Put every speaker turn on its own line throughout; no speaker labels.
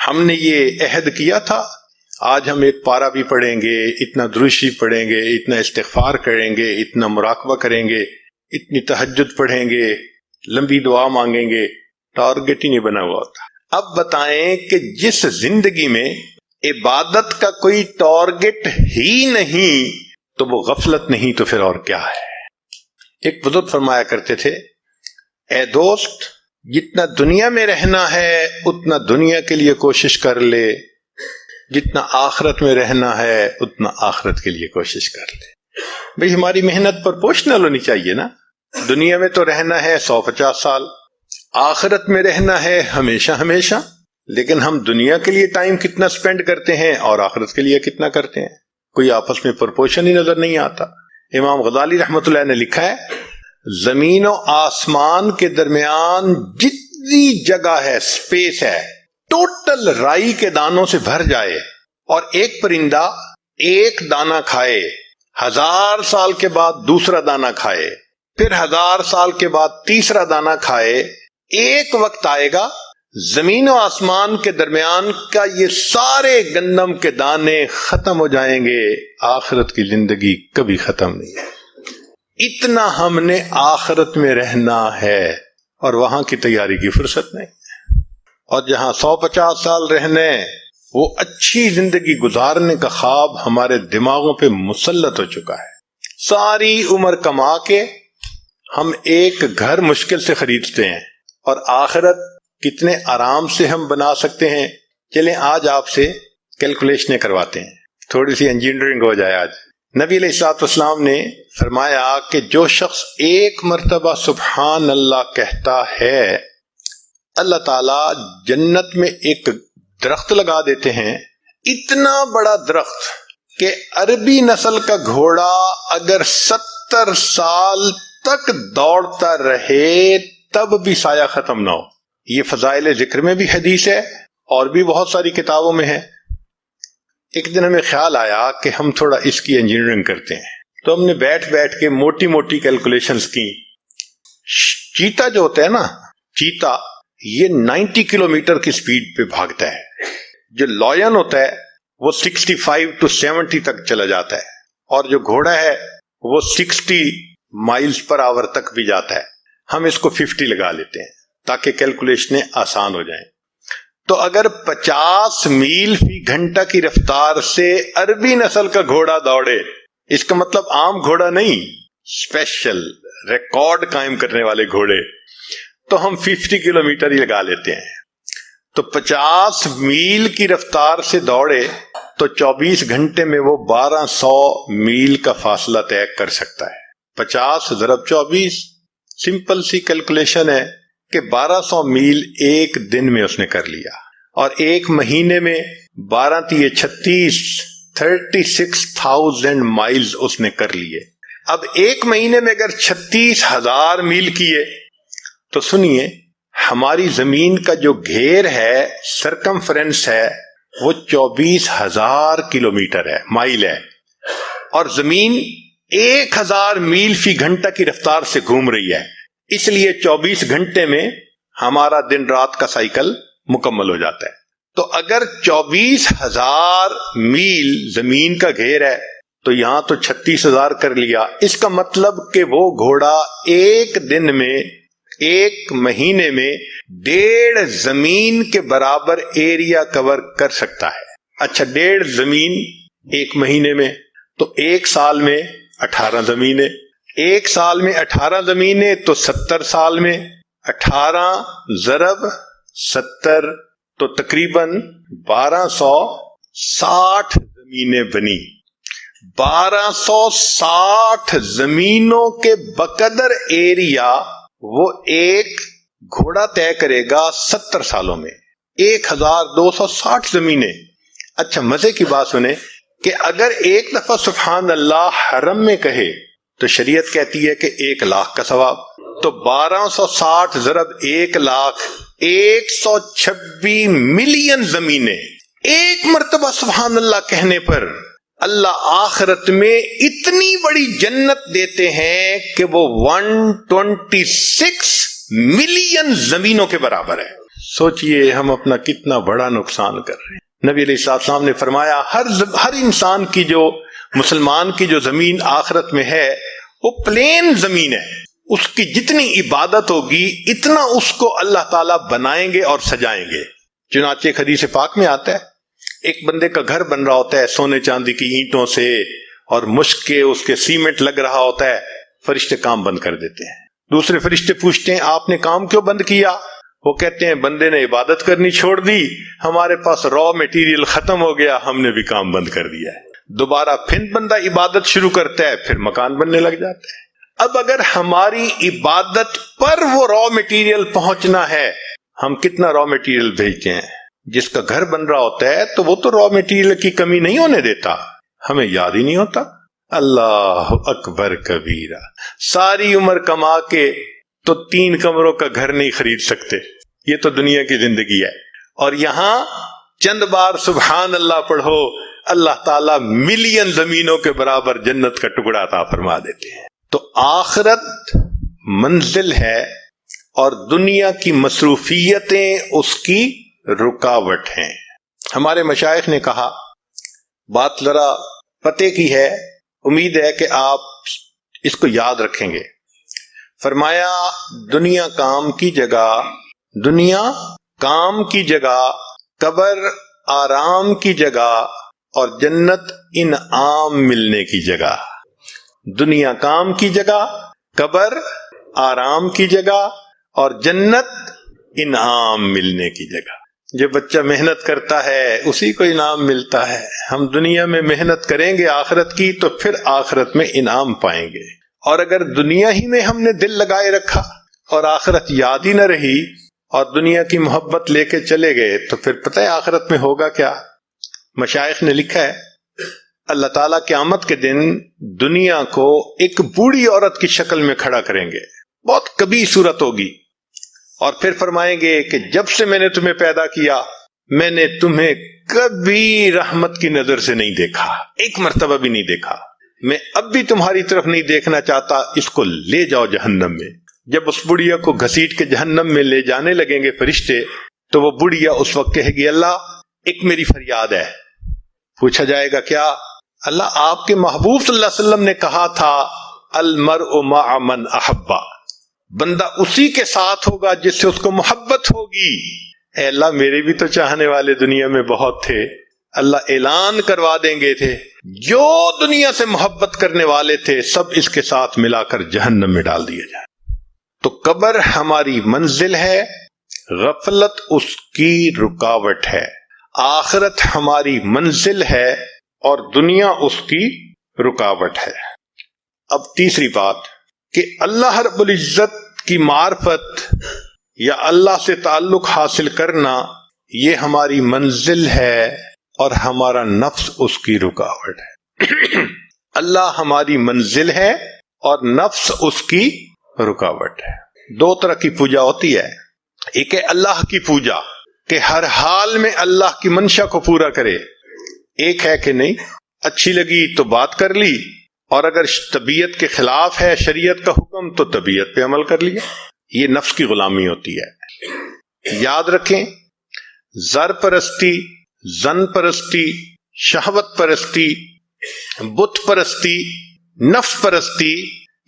ہم نے یہ عہد کیا تھا، آج ہم ایک پارہ بھی پڑھیں گے، اتنا دروشی پڑھیں گے، اتنا استغفار کریں گے، اتنا مراقبہ کریں گے، اتنی تہجد پڑھیں گے، لمبی دعا مانگیں گے، ٹارگٹ ہی نہیں بنا ہوا ہوتا۔ اب بتائیں کہ جس زندگی میں عبادت کا کوئی ٹارگٹ ہی نہیں تو وہ غفلت نہیں تو پھر اور کیا ہے؟ ایک بزرگ فرمایا کرتے تھے، اے دوست، جتنا دنیا میں رہنا ہے اتنا دنیا کے لیے کوشش کر لے، جتنا آخرت میں رہنا ہے اتنا آخرت کے لیے کوشش کر لے۔ بھئی ہماری محنت پروپورشنل ہونی چاہیے نا۔ دنیا میں تو رہنا ہے 150 سال، آخرت میں رہنا ہے ہمیشہ ہمیشہ، لیکن ہم دنیا کے لیے ٹائم کتنا سپینڈ کرتے ہیں اور آخرت کے لیے کتنا کرتے ہیں، کوئی آپس میں پروپورشن ہی نظر نہیں آتا۔ امام غزالی رحمۃ اللہ نے لکھا ہے، زمین و آسمان کے درمیان جتنی جگہ ہے، سپیس ہے، ٹوٹل رائی کے دانوں سے بھر جائے اور ایک پرندہ ایک دانہ کھائے، 1000 سال کے بعد دوسرا دانہ کھائے، پھر 1000 سال کے بعد تیسرا دانہ کھائے، ایک وقت آئے گا زمین و آسمان کے درمیان کا یہ سارے گندم کے دانے ختم ہو جائیں گے، آخرت کی زندگی کبھی ختم نہیں ہے۔ اتنا ہم نے آخرت میں رہنا ہے اور وہاں کی تیاری کی فرصت نہیں ہے، اور جہاں 150 سال رہنے، وہ اچھی زندگی گزارنے کا خواب ہمارے دماغوں پہ مسلط ہو چکا ہے۔ ساری عمر کما کے ہم ایک گھر مشکل سے خریدتے ہیں، اور آخرت کتنے آرام سے ہم بنا سکتے ہیں۔ چلیں آج آپ سے کیلکولیشنیں کرواتے ہیں، تھوڑی سی انجینئرنگ ہو جائے۔ آج نبی علیہ الصلوۃ والسلام نے فرمایا کہ جو شخص ایک مرتبہ سبحان اللہ کہتا ہے، اللہ تعالی جنت میں ایک درخت لگا دیتے ہیں، اتنا بڑا درخت کہ عربی نسل کا گھوڑا اگر 70 سال تک دوڑتا رہے تب بھی سایہ ختم نہ ہو۔ یہ فضائل ذکر میں بھی حدیث ہے اور بھی بہت ساری کتابوں میں ہے۔ ایک دن ہمیں خیال آیا کہ ہم تھوڑا اس کی انجینئرنگ کرتے ہیں، تو ہم نے بیٹھ کے موٹی موٹی کیلکولیشنز کی۔ چیتا جو ہوتا ہے نا، چیتا یہ 90 کلومیٹر کی سپیڈ پہ بھاگتا ہے، جو لائن ہوتا ہے وہ 65 to 70 تک چلا جاتا ہے، اور جو گھوڑا ہے وہ 60 مائلز پر آور تک بھی جاتا ہے۔ ہم اس کو 50 لگا لیتے ہیں تاکہ کیلکولیشنیں آسان ہو جائیں۔ تو اگر 50 میل فی گھنٹہ کی رفتار سے عربی نسل کا گھوڑا دوڑے، اس کا مطلب عام گھوڑا نہیں، اسپیشل ریکارڈ قائم کرنے والے گھوڑے، تو ہم 50 کلومیٹر ہی لگا لیتے ہیں۔ تو 50 میل کی رفتار سے دوڑے تو 24 گھنٹے میں وہ 1200 میل کا فاصلہ طے کر سکتا ہے۔ 50 ضرب 24، سمپل سی کیلکولیشن ہے کہ 1200 میل ایک دن میں اس نے کر لیا، اور ایک مہینے میں 12 تیے 36، 36,000 مائلز اس نے کر لیے۔ اب ایک مہینے میں اگر 36,000 میل کیے تو سنیے، ہماری زمین کا جو گھیر ہے، سرکمفرنس ہے، وہ 24,000 کلومیٹر ہے، مائل ہے، اور زمین 1000 میل فی گھنٹہ کی رفتار سے گھوم رہی ہے۔ اس لیے 24 گھنٹے میں ہمارا دن رات کا سائیکل مکمل ہو جاتا ہے۔ تو اگر 24,000 میل زمین کا گھیر ہے تو یہاں تو 36,000 کر لیا۔ اس کا مطلب کہ وہ گھوڑا ایک دن میں، ایک مہینے میں 1.5 زمین کے برابر ایریا کور کر سکتا ہے۔ اچھا، 1.5 زمین ایک مہینے میں، تو ایک سال میں 18 زمینیں، ایک سال میں 18 زمینیں، تو 70 سال میں 18 ضرب 70 تو تقریباً 1260 زمینیں بنی۔ 1260 زمینوں کے بقدر ایریا وہ ایک گھوڑا طے کرے گا 70 سالوں میں، 1260 زمینیں۔ اچھا، مزے کی بات سنیں کہ اگر ایک دفعہ سبحان اللہ حرم میں کہے تو شریعت کہتی ہے کہ 1,00,000 کا ثواب۔ تو 1260 ضرب 1,00,000، 126 ملین زمینیں۔ ایک مرتبہ سبحان اللہ کہنے پر اللہ آخرت میں اتنی بڑی جنت دیتے ہیں کہ وہ 126 ملین زمینوں کے برابر ہے۔ سوچئے ہم اپنا کتنا بڑا نقصان کر رہے ہیں۔ نبی علیہ السلام نے فرمایا ہر انسان کی جو مسلمان کی جو زمین آخرت میں ہے وہ پلین زمین ہے، اس کی جتنی عبادت ہوگی اتنا اس کو اللہ تعالیٰ بنائیں گے اور سجائیں گے۔ چنانچہ ایک حدیث پاک میں آتا ہے ایک بندے کا گھر بن رہا ہوتا ہے سونے چاندی کی اینٹوں سے اور مشک کے اس کے سیمنٹ لگ رہا ہوتا ہے، فرشتے کام بند کر دیتے ہیں۔ دوسرے فرشتے پوچھتے ہیں آپ نے کام کیوں بند کیا؟ وہ کہتے ہیں بندے نے عبادت کرنی چھوڑ دی، ہمارے پاس را میٹیریل ختم ہو گیا، ہم نے بھی کام بند کر دیا ہے۔ دوبارہ پھر بندہ عبادت شروع کرتا ہے، پھر مکان بننے لگ جاتا ہے۔ اب اگر ہماری عبادت پر وہ را میٹیریل پہنچنا ہے، ہم کتنا را میٹیریل بھیجتے ہیں؟ جس کا گھر بن رہا ہوتا ہے تو وہ تو را میٹیریل کی کمی نہیں ہونے دیتا، ہمیں یاد ہی نہیں ہوتا۔ اللہ اکبر کبیرہ، ساری عمر کما کے تو 3 کمروں کا گھر نہیں خرید سکتے، یہ تو دنیا کی زندگی ہے، اور یہاں چند بار سبحان اللہ پڑھو، اللہ تعالیٰ ملین زمینوں کے برابر جنت کا ٹکڑا عطا فرما دیتے ہیں۔ تو آخرت منزل ہے اور دنیا کی مصروفیتیں اس کی رکاوٹ ہیں۔ ہمارے مشائخ نے کہا، بات ذرا پتے کی ہے، امید ہے کہ آپ اس کو یاد رکھیں گے۔ فرمایا دنیا کام کی جگہ، قبر آرام کی جگہ اور جنت انعام ملنے کی جگہ۔ دنیا کام کی جگہ، قبر آرام کی جگہ اور جنت انعام ملنے کی جگہ۔ جو بچہ محنت کرتا ہے اسی کو انعام ملتا ہے۔ ہم دنیا میں محنت کریں گے آخرت کی تو پھر آخرت میں انعام پائیں گے، اور اگر دنیا ہی میں ہم نے دل لگائے رکھا اور آخرت یاد ہی نہ رہی اور دنیا کی محبت لے کے چلے گئے تو پھر پتہ ہے آخرت میں ہوگا کیا؟ مشائخ نے لکھا ہے اللہ تعالیٰ قیامت کے دن دنیا کو ایک بوڑھی عورت کی شکل میں کھڑا کریں گے، بہت کبھی صورت ہوگی، اور پھر فرمائیں گے کہ جب سے میں نے تمہیں پیدا کیا میں نے تمہیں کبھی رحمت کی نظر سے نہیں دیکھا، ایک مرتبہ بھی نہیں دیکھا، میں اب بھی تمہاری طرف نہیں دیکھنا چاہتا، اس کو لے جاؤ جہنم میں۔ جب اس بڑھیا کو گھسیٹ کے جہنم میں لے جانے لگیں گے فرشتے تو وہ بڑھیا اس وقت کہے گی اللہ ایک میری فریاد ہے۔ پوچھا جائے گا کیا؟ اللہ آپ کے محبوب صلی اللہ علیہ وسلم نے کہا تھا المرء مع من احبا، بندہ اسی کے ساتھ ہوگا جس سے اس کو محبت ہوگی۔ اے اللہ میرے بھی تو چاہنے والے دنیا میں بہت تھے، اللہ اعلان کروا دیں گے تھے جو دنیا سے محبت کرنے والے تھے سب اس کے ساتھ ملا کر جہنم میں ڈال دیا جائے۔ تو قبر ہماری منزل ہے، غفلت اس کی رکاوٹ ہے۔ آخرت ہماری منزل ہے اور دنیا اس کی رکاوٹ ہے۔ اب تیسری بات کہ اللہ رب العزت کی معرفت یا اللہ سے تعلق حاصل کرنا یہ ہماری منزل ہے اور ہمارا نفس اس کی رکاوٹ ہے۔ اللہ ہماری منزل ہے اور نفس اس کی رکاوٹ ہے۔ 2 طرح کی پوجا ہوتی ہے، ایک ہے اللہ کی پوجا کہ ہر حال میں اللہ کی منشا کو پورا کرے، ایک ہے کہ نہیں اچھی لگی تو بات کر لی، اور اگر طبیعت کے خلاف ہے شریعت کا حکم تو طبیعت پہ عمل کر لیا، یہ نفس کی غلامی ہوتی ہے۔ یاد رکھیں زر پرستی، زن پرستی، شہوت پرستی، بت پرستی، نفس پرستی،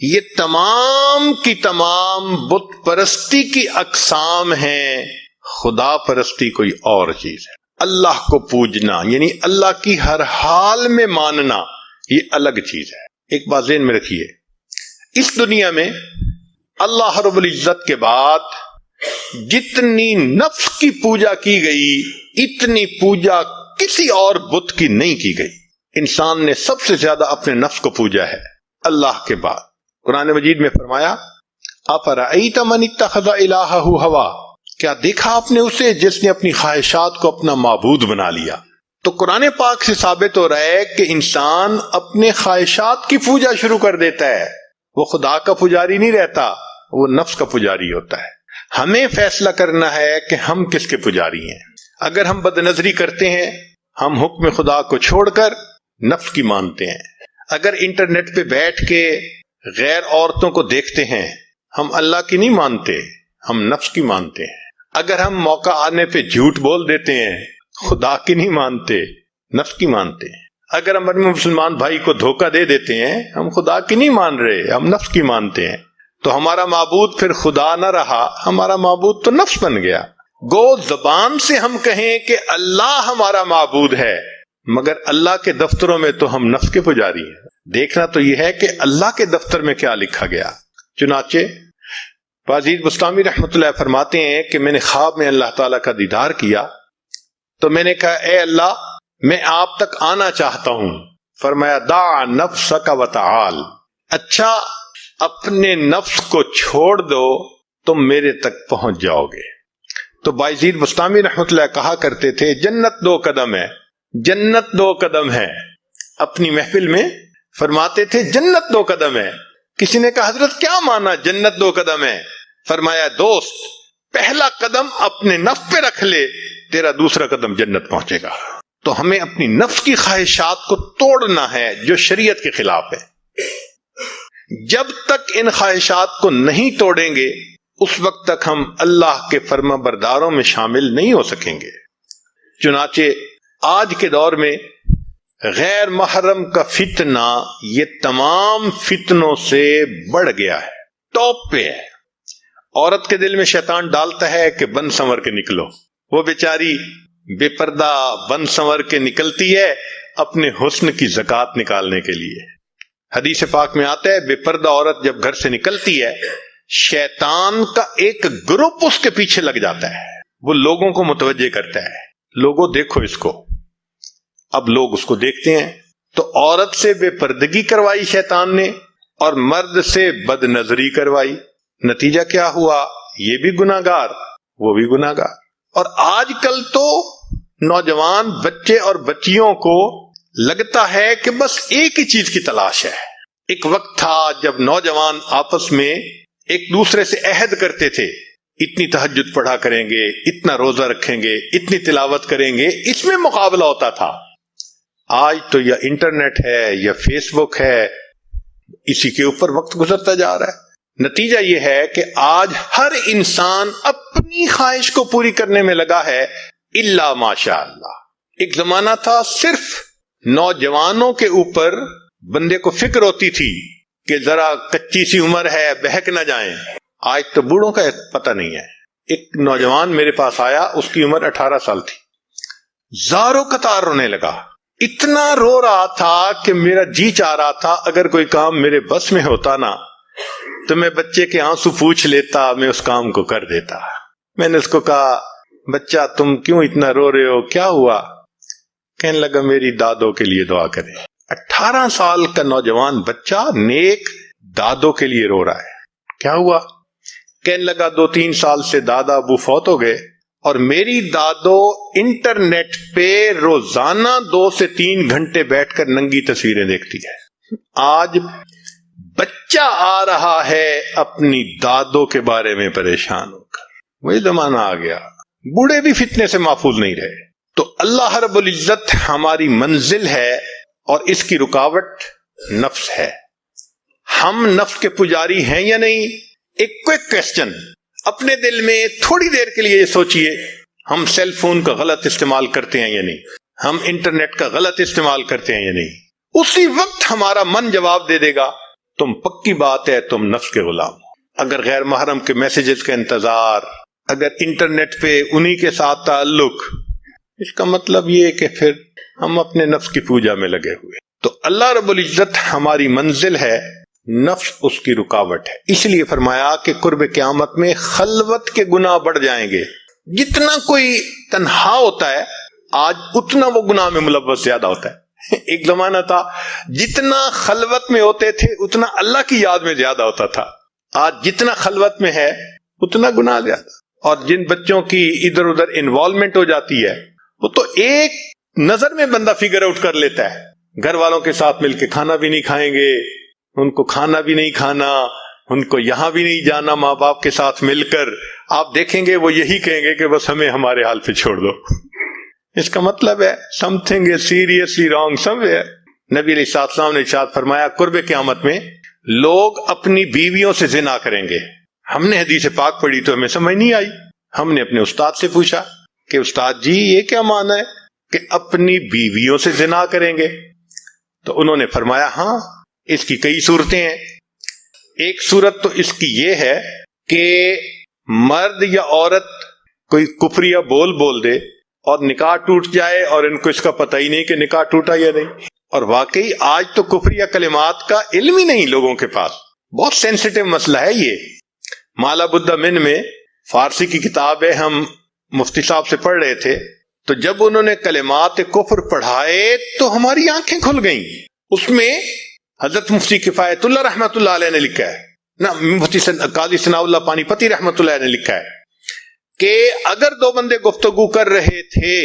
یہ تمام کی تمام بت پرستی کی اقسام ہیں، خدا پرستی کوئی اور چیز ہے۔ اللہ کو پوجنا یعنی اللہ کی ہر حال میں ماننا یہ الگ چیز ہے۔ ایک بات ذہن میں رکھیے، اس دنیا میں اللہ رب العزت کے بعد جتنی نفس کی پوجا کی گئی اتنی پوجا کسی اور بت کی نہیں کی گئی۔ انسان نے سب سے زیادہ اپنے نفس کو پوجا ہے اللہ کے بعد۔ قرآن مجید میں فرمایا اَفَرَأَيْتَ مَنِ اتَّخَذَ إِلَٰهَهُ هَوَىٰ، کیا دیکھا آپ نے اسے جس نے اپنی خواہشات کو اپنا معبود بنا لیا؟ تو قرآن پاک سے ثابت ہو رہا ہے کہ انسان اپنے خواہشات کی پوجا شروع کر دیتا ہے، وہ خدا کا پجاری نہیں رہتا، وہ نفس کا پجاری ہوتا ہے۔ ہمیں فیصلہ کرنا ہے کہ ہم کس کے پجاری ہیں۔ اگر ہم بد نظری کرتے ہیں ہم حکم خدا کو چھوڑ کر نفس کی مانتے ہیں۔ اگر انٹرنیٹ پہ بیٹھ کے غیر عورتوں کو دیکھتے ہیں ہم اللہ کی نہیں مانتے، ہم نفس کی مانتے ہیں۔ اگر ہم موقع آنے پہ جھوٹ بول دیتے ہیں، خدا کی نہیں مانتے، نفس کی مانتے ہیں. اگر ہم اپنے مسلمان بھائی کو دھوکہ دے دیتے ہیں، ہم خدا کی نہیں مان رہے، ہم نفس کی مانتے ہیں. تو ہمارا معبود پھر خدا نہ رہا، ہمارا معبود تو نفس بن گیا. گو زبان سے ہم کہیں کہ اللہ ہمارا معبود ہے، مگر اللہ کے دفتروں میں تو ہم نفس کے پجاری ہیں. دیکھنا تو یہ ہے کہ اللہ کے دفتر میں کیا لکھا گیا. چنانچہ باجید بستامی رحمۃ اللہ فرماتے ہیں کہ میں نے خواب میں اللہ تعالیٰ کا دیدار کیا تو میں نے کہا اے اللہ میں آپ تک آنا چاہتا ہوں. فرمایا دع نفسک وتعال، اچھا اپنے نفس کو چھوڑ دو تم میرے تک پہنچ جاؤ گے. تو باجید بستامی رحمۃ اللہ کہا کرتے تھے جنت 2 قدم ہے، جنت 2 قدم ہے. اپنی محفل میں فرماتے تھے جنت 2 قدم ہے. کسی نے کہا حضرت کیا مانا جنت 2 قدم ہے؟ فرمایا دوست پہلا قدم اپنے نفس پہ رکھ لے، تیرا دوسرا قدم جنت پہنچے گا. تو ہمیں اپنی نفس کی خواہشات کو توڑنا ہے جو شریعت کے خلاف ہے. جب تک ان خواہشات کو نہیں توڑیں گے اس وقت تک ہم اللہ کے فرما برداروں میں شامل نہیں ہو سکیں گے. چنانچہ آج کے دور میں غیر محرم کا فتنہ یہ تمام فتنوں سے بڑھ گیا ہے، ٹاپ پہ ہے. عورت کے دل میں شیطان ڈالتا ہے کہ بن سنور کے نکلو، وہ بیچاری بے پردہ بن سنور کے نکلتی ہے اپنے حسن کی زکوٰۃ نکالنے کے لیے. حدیث پاک میں آتا ہے بے پردہ عورت جب گھر سے نکلتی ہے شیطان کا ایک گروپ اس کے پیچھے لگ جاتا ہے، وہ لوگوں کو متوجہ کرتا ہے لوگوں دیکھو اس کو. اب لوگ اس کو دیکھتے ہیں تو عورت سے بے پردگی کروائی شیطان نے اور مرد سے بد نظری کروائی. نتیجہ کیا ہوا؟ یہ بھی گناہگار وہ بھی گناہگار. اور آج کل تو نوجوان بچے اور بچیوں کو لگتا ہے کہ بس ایک ہی چیز کی تلاش ہے. ایک وقت تھا جب نوجوان آپس میں ایک دوسرے سے عہد کرتے تھے اتنی تہجد پڑھا کریں گے، اتنا روزہ رکھیں گے، اتنی تلاوت کریں گے، اس میں مقابلہ ہوتا تھا. آج تو یا انٹرنیٹ ہے یا فیس بک ہے، اسی کے اوپر وقت گزرتا جا رہا ہے. نتیجہ یہ ہے کہ آج ہر انسان اپنی خواہش کو پوری کرنے میں لگا ہے الا ماشاء اللہ. ایک زمانہ تھا صرف نوجوانوں کے اوپر بندے کو فکر ہوتی تھی کہ ذرا کچی سی عمر ہے بہک نہ جائیں. آج تو بوڑھوں کا پتہ نہیں ہے. ایک نوجوان میرے پاس آیا، اس کی عمر 18 سال تھی، زاروں قطار رونے لگا. اتنا رو رہا تھا کہ میرا جی چاہ رہا تھا اگر کوئی کام میرے بس میں ہوتا نا تو میں بچے کے آنسو پوچھ لیتا، میں اس کام کو کر دیتا. میں نے اس کو کہا بچہ تم کیوں اتنا رو رہے ہو، کیا ہوا؟ کہنے لگا میری دادوں کے لیے دعا کریں. 18 سال کا نوجوان بچہ نیک دادوں کے لیے رو رہا ہے. کیا ہوا؟ کہنے لگا 2-3 سال سے دادا ابو فوت ہو گئے اور میری دادو انٹرنیٹ پہ روزانہ 2 سے 3 گھنٹے بیٹھ کر ننگی تصویریں دیکھتی ہے. آج بچہ آ رہا ہے اپنی دادوں کے بارے میں پریشان ہو کر. وہی زمانہ آ گیا، بوڑھے بھی فتنے سے محفوظ نہیں رہے. تو اللہ رب العزت ہماری منزل ہے اور اس کی رکاوٹ نفس ہے. ہم نفس کے پجاری ہیں یا نہیں؟ ایک کوئک کوسچن اپنے دل میں تھوڑی دیر کے لیے یہ سوچئے، ہم سیل فون کا غلط استعمال کرتے ہیں یا نہیں؟ ہم انٹرنیٹ کا غلط استعمال کرتے ہیں یا نہیں؟ اسی وقت ہمارا من جواب دے دے گا تم پکی بات ہے تم نفس کے غلام ہو. اگر غیر محرم کے میسیجز کا انتظار، اگر انٹرنیٹ پہ انہی کے ساتھ تعلق، اس کا مطلب یہ ہے کہ پھر ہم اپنے نفس کی پوجا میں لگے ہوئے. تو اللہ رب العزت ہماری منزل ہے، نفس اس کی رکاوٹ ہے. اس لیے فرمایا کہ قرب قیامت میں خلوت کے گناہ بڑھ جائیں گے. جتنا کوئی تنہا ہوتا ہے آج اتنا وہ گناہ میں ملوث زیادہ ہوتا ہے. ایک زمانہ تھا جتنا خلوت میں ہوتے تھے اتنا اللہ کی یاد میں زیادہ ہوتا تھا. آج جتنا خلوت میں ہے اتنا گناہ زیادہ. اور جن بچوں کی ادھر ادھر انوالومنٹ ہو جاتی ہے وہ تو ایک نظر میں بندہ فگر آؤٹ کر لیتا ہے. گھر والوں کے ساتھ مل کے کھانا بھی نہیں کھائیں گے، ان کو کھانا بھی نہیں کھانا، ان کو یہاں بھی نہیں جانا ماں باپ کے ساتھ مل کر. آپ دیکھیں گے وہ یہی کہیں گے کہ بس ہمیں ہمارے حال پہ چھوڑ دو. اس کا مطلب ہے something is seriously wrong somewhere. نبی علیہ السلام نے ارشاد فرمایا قرب قیامت میں لوگ اپنی بیویوں سے زنا کریں گے. ہم نے حدیث پاک پڑھی تو ہمیں سمجھ نہیں آئی. ہم نے اپنے استاد سے پوچھا کہ استاد جی یہ کیا معنی ہے کہ اپنی بیویوں سے زنا کریں گے؟ تو انہوں نے فرمایا ہاں اس کی کئی صورتیں ہیں. ایک صورت تو اس کی یہ ہے کہ مرد یا عورت کوئی کفریہ بول دے اور نکاح ٹوٹ جائے اور ان کو اس کا پتہ ہی نہیں کہ نکاح ٹوٹا یا نہیں. اور واقعی آج تو کفریہ کلمات کا علم ہی نہیں لوگوں کے پاس. بہت سینسیٹیو مسئلہ ہے یہ. مالا بدھ من میں فارسی کی کتاب ہے, ہم مفتی صاحب سے پڑھ رہے تھے, تو جب انہوں نے کلمات کفر پڑھائے تو ہماری آنکھیں کھل گئیں. اس میں حضرت مفتی کفایت اللہ رحمۃ اللہ علیہ نے لکھا ہے, نہ مفتی قاضی ثناء اللہ پانی پتی رحمۃ اللہ علیہ نے لکھا ہے کہ اگر دو بندے گفتگو کر رہے تھے,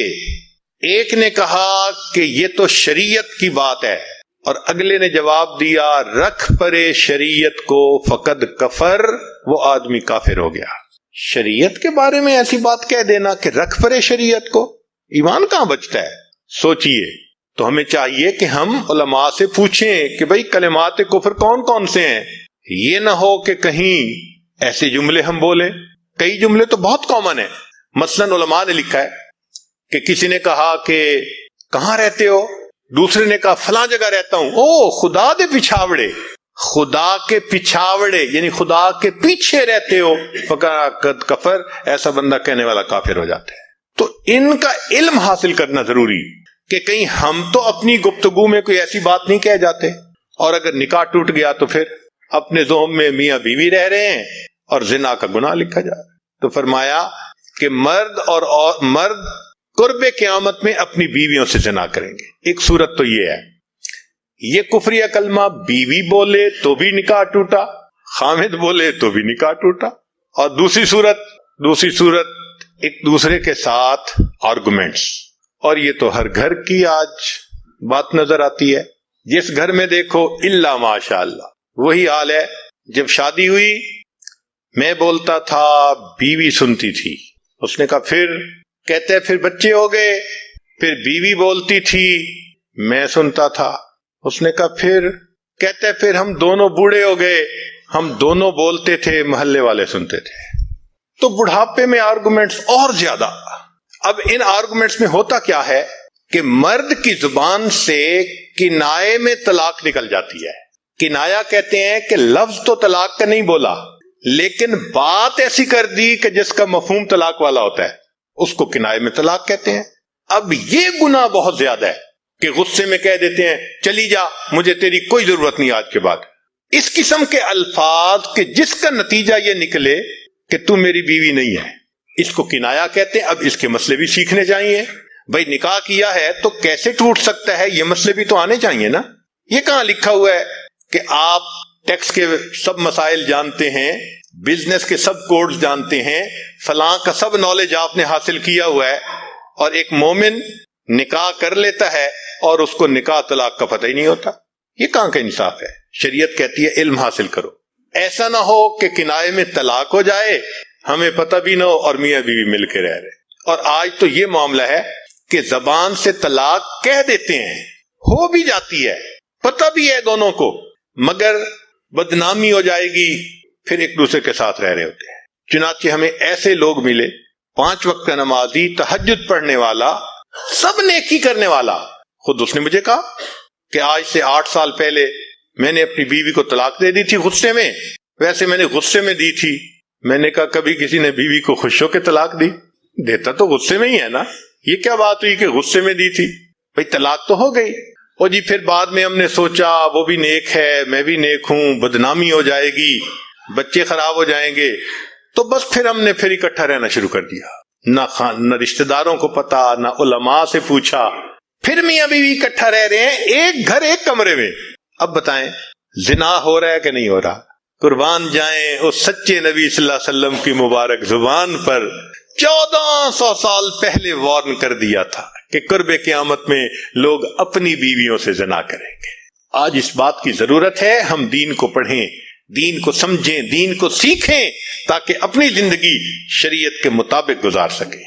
ایک نے کہا کہ یہ تو شریعت کی بات ہے اور اگلے نے جواب دیا رکھ پرے شریعت کو فقد کفر, وہ آدمی کافر ہو گیا. شریعت کے بارے میں ایسی بات کہہ دینا کہ رکھ پرے شریعت کو, ایمان کہاں بچتا ہے؟ سوچئے. تو ہمیں چاہیے کہ ہم علماء سے پوچھیں کہ بھئی کلمات کفر کون کون سے ہیں. یہ نہ ہو کہ کہیں ایسے جملے ہم بولیں. کئی جملے تو بہت کامن ہیں. مثلا علماء نے لکھا ہے کہ کسی نے کہا کہ کہاں رہتے ہو, دوسرے نے کہا فلاں جگہ رہتا ہوں. او خدا دے پچھاوڑے, خدا کے پچھاوڑے یعنی خدا کے پیچھے رہتے ہو, فقد کفر, ایسا بندہ کہنے والا کافر ہو جاتا ہے. تو ان کا علم حاصل کرنا ضروری کہ کہیں ہم تو اپنی گفتگو میں کوئی ایسی بات نہیں کہہ جاتے, اور اگر نکاح ٹوٹ گیا تو پھر اپنے ذوم میں میاں بیوی رہ رہے ہیں اور زنا کا گناہ لکھا جا رہا ہے. تو فرمایا کہ مرد قرب قیامت میں اپنی بیویوں سے زنا کریں گے. ایک صورت تو یہ ہے, یہ کفریہ کلمہ بیوی بولے تو بھی نکاح ٹوٹا, خامد بولے تو بھی نکاح ٹوٹا. اور دوسری صورت ایک دوسرے کے ساتھ آرگومنٹس, اور یہ تو ہر گھر کی آج بات نظر آتی ہے. جس گھر میں دیکھو الا ماشاء اللہ وہی حال ہے. جب شادی ہوئی میں بولتا تھا بیوی سنتی تھی. اس نے کہا پھر, کہتے پھر بچے ہو گئے, پھر بیوی بولتی تھی میں سنتا تھا. اس نے کہا پھر, کہتے پھر ہم دونوں بوڑھے ہو گئے, ہم دونوں بولتے تھے محلے والے سنتے تھے. تو بڑھاپے میں آرگومنٹس اور زیادہ. اب ان آرگومنٹس میں ہوتا کیا ہے کہ مرد کی زبان سے کنائے میں طلاق نکل جاتی ہے. کنایا کہتے ہیں کہ لفظ تو طلاق کا نہیں بولا لیکن بات ایسی کر دی کہ جس کا مفہوم طلاق والا ہوتا ہے, اس کو کنائے میں طلاق کہتے ہیں. اب یہ گناہ بہت زیادہ ہے کہ غصے میں کہہ دیتے ہیں چلی جا, مجھے تیری کوئی ضرورت نہیں آج کے بعد. اس قسم کے الفاظ کہ جس کا نتیجہ یہ نکلے کہ تو میری بیوی نہیں ہے, اس کو کنایا کہتے ہیں. اب اس کے مسئلے بھی سیکھنے چاہیے. بھئی نکاح کیا ہے تو کیسے ٹوٹ سکتا ہے, یہ مسئلے بھی تو آنے چاہیے نا. یہ کہاں لکھا ہوا ہے کہ آپ ٹیکس کے سب مسائل جانتے ہیں, بزنس کے سب کوڈز جانتے ہیں, فلاں کا سب نالج آپ نے حاصل کیا ہوا ہے, اور ایک مومن نکاح کر لیتا ہے اور اس کو نکاح طلاق کا پتہ ہی نہیں ہوتا. یہ کہاں کا انصاف ہے؟ شریعت کہتی ہے علم حاصل کرو. ایسا نہ ہو کہ کنائے میں طلاق ہو جائے, ہمیں پتہ بھی نہ ہو اور میاں بیوی مل کے رہ رہے. اور آج تو یہ معاملہ ہے کہ زبان سے طلاق کہہ دیتے ہیں, ہو بھی جاتی ہے, پتہ بھی ہے دونوں کو, مگر بدنامی ہو جائے گی, پھر ایک دوسرے کے ساتھ رہ رہے ہوتے ہیں. چنانچہ ہمیں ایسے لوگ ملے, 5 وقت کا نمازی, تہجد پڑھنے والا, سب نیکی کرنے والا. خود اس نے مجھے کہا کہ آج سے 8 سال پہلے میں نے اپنی بیوی کو طلاق دے دی تھی غصے میں. ویسے میں نے غصے میں دی تھی. میں نے کہا کبھی کسی نے بیوی کو خوش ہو کے طلاق دی؟ دیتا تو غصے میں ہی ہے نا. یہ کیا بات ہوئی کہ غصے میں دی تھی؟ بھئی طلاق تو ہو گئی. اور جی پھر بعد میں ہم نے سوچا وہ بھی نیک ہے, میں بھی نیک ہوں, بدنامی ہو جائے گی, بچے خراب ہو جائیں گے, تو بس پھر ہم نے پھر اکٹھا رہنا شروع کر دیا. نہ رشتہ داروں کو پتا, نہ علماء سے پوچھا, پھر میاں بیوی اکٹھا رہ رہے ہیں, ایک گھر ایک کمرے میں. اب بتائیں زنا ہو رہا ہے کہ نہیں ہو رہا؟ قربان جائیں اس سچے نبی صلی اللہ علیہ وسلم کی مبارک زبان پر 1400 سال پہلے وارن کر دیا تھا کہ قرب قیامت میں لوگ اپنی بیویوں سے زنا کریں گے. آج اس بات کی ضرورت ہے ہم دین کو پڑھیں, دین کو سمجھیں, دین کو سیکھیں, تاکہ اپنی زندگی شریعت کے مطابق گزار سکیں.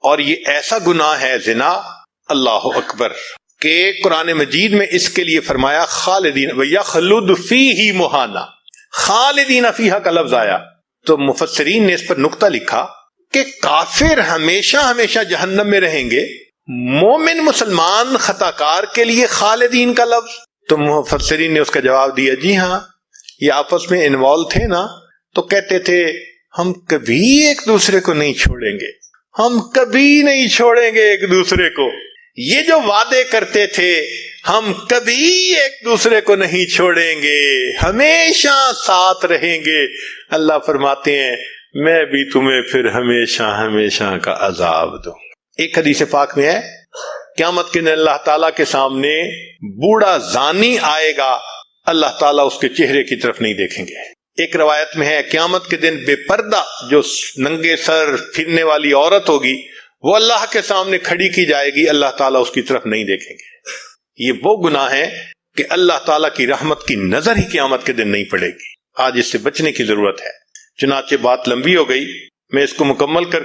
اور یہ ایسا گناہ ہے زنا, اللہ اکبر, کہ قرآن مجید میں اس کے لیے فرمایا خالدین وَيَخْلُدُ فِيهِ مُحَانَا, خالدین فیہا کا لفظ آیا. تو مفسرین نے اس پر نقطہ لکھا کہ کافر ہمیشہ ہمیشہ جہنم میں رہیں گے، مومن مسلمان خطا کار کے لیے خالدین کا لفظ؟ تو مفسرین نے اس کا جواب دیا، جی ہاں، یہ آپس میں انوالو تھے نا، تو کہتے تھے ہم کبھی ایک دوسرے کو نہیں چھوڑیں گے، ہم کبھی نہیں چھوڑیں گے ایک دوسرے کو۔ یہ جو وعدے کرتے تھے ہم کبھی ایک دوسرے کو نہیں چھوڑیں گے، ہمیشہ ساتھ رہیں گے، اللہ فرماتے ہیں میں بھی تمہیں پھر ہمیشہ ہمیشہ کا عذاب دوں۔ ایک حدیث پاک میں ہے قیامت کے دن اللہ تعالیٰ کے سامنے بوڑھا زانی آئے گا، اللہ تعالیٰ اس کے چہرے کی طرف نہیں دیکھیں گے۔ ایک روایت میں ہے قیامت کے دن بے پردہ جو ننگے سر پھرنے والی عورت ہوگی وہ اللہ کے سامنے کھڑی کی جائے گی، اللہ تعالیٰ اس کی طرف نہیں دیکھیں گے۔ یہ وہ گناہ ہے کہ اللہ تعالیٰ کی رحمت کی نظر ہی قیامت کے دن نہیں پڑے گی۔ آج اس سے بچنے کی ضرورت ہے۔ چنانچہ بات لمبی ہو گئی، میں اس کو مکمل کر